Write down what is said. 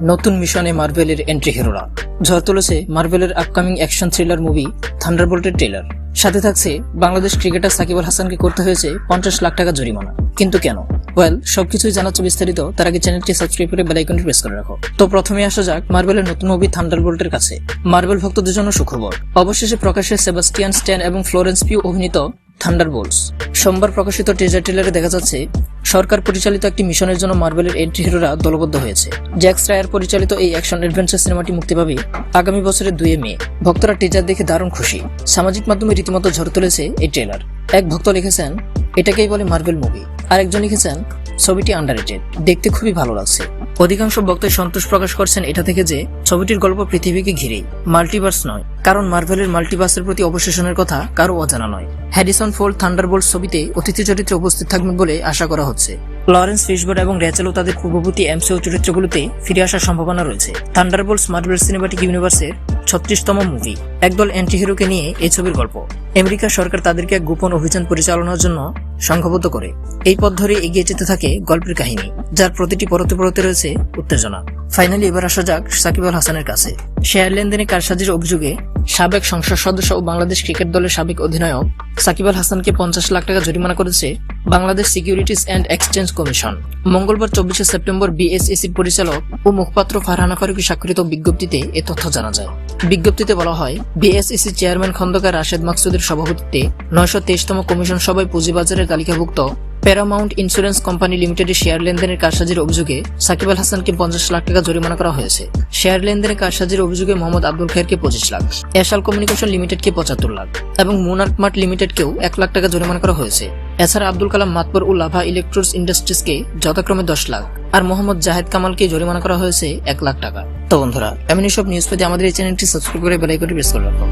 নতুন মিশনে মার্ভেলের এন্ট্রি হিরোরা। ঝড় তুলেছে মার্ভেলের আপকামিং অ্যাকশন থ্রিলার মুভি থান্ডারবোল্টের ট্রেলার। সাথে থাকছে বাংলাদেশ ক্রিকেটার সাকিব আল হাসানকে করতে হয়েছে 50 লাখ টাকা জরিমানা। কিন্তু কেন? সবকিছুই জানাচ্ছ বিস্তারিত। তার আগে চ্যানেলটি সাবস্ক্রাইব করে বেল আইকনটি প্রেস করে রাখো। তো প্রথমে আসা যাক মার্ভেলের নতুন মুভি থান্ডারবোল্টের কাছে। মার্ভেল ভক্তদের জন্য সুখবর, অবশেষে প্রকাশ্যে সেবাস্টিয়ান স্ট্যান এবং ফ্লোরেন্স পিউ অভিনীত থান্ডারবোল্টস। সোমবার প্রকাশিত টিজার ট্রেলারে দেখা যাচ্ছে সরকার পরিচালিত একটি মিশনের জন্য মার্ভেলের এন্ট্রি হিরোরা দলবদ্ধ হয়েছে। জ্যাক্স রায়ার পরিচালিত এই অ্যাকশন অ্যাডভেঞ্চার সিনেমাটি মুক্তি পাবে আগামী বছরের 2 মে। ভক্তরা টিজার দেখে দারুণ খুশি। সামাজিক মাধ্যমে রীতিমতো ঝড় তুলেছে এই ট্রেলার। এক ভক্ত লিখেছেন, এটাকেই বলে মার্ভেল মুভি। আরেকজন লিখেছেন, ছবিটি আন্ডাররেটেড, দেখতে খুবই ভালো লাগছে। অধিকাংশ ভক্তই সন্তোষ প্রকাশ করছেন এটা থেকে যে ছবিটির গল্প পৃথিবীকে ঘিরেই, মাল্টিভার্স নয়। কারণ মার্ভেলের মাল্টিভার্সের প্রতি অবসেশনের কথা কারো অজানা নয়। হ্যারিসন ফোর্ড থান্ডারবোল্টস ছবিতে অতিথি চরিত্রে উপস্থিত থাকবেন বলে আশা করা হচ্ছে। লরেন্স ফিশবার্ন এবং র্যাচেলও তাদের পূর্ববর্তী এমসিইউ চরিত্রগুলোতে ফিরে আসার সম্ভাবনা রয়েছে। থান্ডারবোল্টস মার্ভেল সিনেমাটিক ইউনিভার্সের 36তম মুভি। একদল অ্যান্টি হিরোকে নিয়ে এই ছবির গল্প। আমেরিকা সরকার তাদেরকে এক গোপন অভিযান পরিচালনার জন্য সংঘবদ্ধ করে। এই পথ ধরে এগিয়ে যেতে থাকে গল্পের কাহিনী, যার প্রতিটি পরতে পরতে রয়েছে উত্তেজনা। ফাইনালি এবার আসা যাক সাকিব আল হাসানের কাছে। শেয়ার লেনদেনে কারসাজির অভিযোগে সাবেক সংসদ সদস্য ও বাংলাদেশ ক্রিকেট দলের সাবেক অধিনায়ক সাকিব আল হাসানকে 50 লাখ টাকা জরিমানা করেছে Bangladesh securities and exchange commission. মঙ্গলবার 24 সেপ্টেম্বর বিএসইসির পরিচালক ও মুখপাত্র ফারহানা ফারুকী স্বাক্ষরিত বিজ্ঞপ্তিতে এ তথ্য জানা যায়। বিজ্ঞপ্তিতে বলা হয়, বিএসইসি চেয়ারম্যান খন্দকার রাশেদ মাকসুদের সভাপতিত্বে 923তম কমিশন সভায় পুঁজিবাজারের তালিকাভুক্ত প্যারামাউন্ট ইন্স্যুরেন্স কোম্পানি লিমিটেডের শেয়ার লেনদেনের কারসাজির অভিযোগে সাকিব আল হাসানকে 50 লাখ টাকা জরিমানা করা হয়েছে। শেয়ার লেনদেনের কারসাজির অভিযোগে মোহাম্মদ আব্দুল খায়েরকে 25 লাখ, এশাল কমিউনিকেশন লিমিটেডকে 75 লাখ এবং মুনার্ক মার্ট লিমিটেডকেও 1 লাখ টাকা জরিমানা করা হয়েছে। এছাড়া আব্দুল কালাম মাতবর ও লাভা ইলেকট্রনিক্স ইন্ডাস্ট্রিজকে যথাক্রমে 10 লাখ আর মোহাম্মদ জাহেদ কামালকে জরিমানা করা হয়েছে 1 লাখ টাকা। তো বন্ধুরা, এমনই সব নিউজ পেতে আমাদের এই চ্যানেলটি সাবস্ক্রাইব করে বেল আইকনটি প্রেস করে রাখো।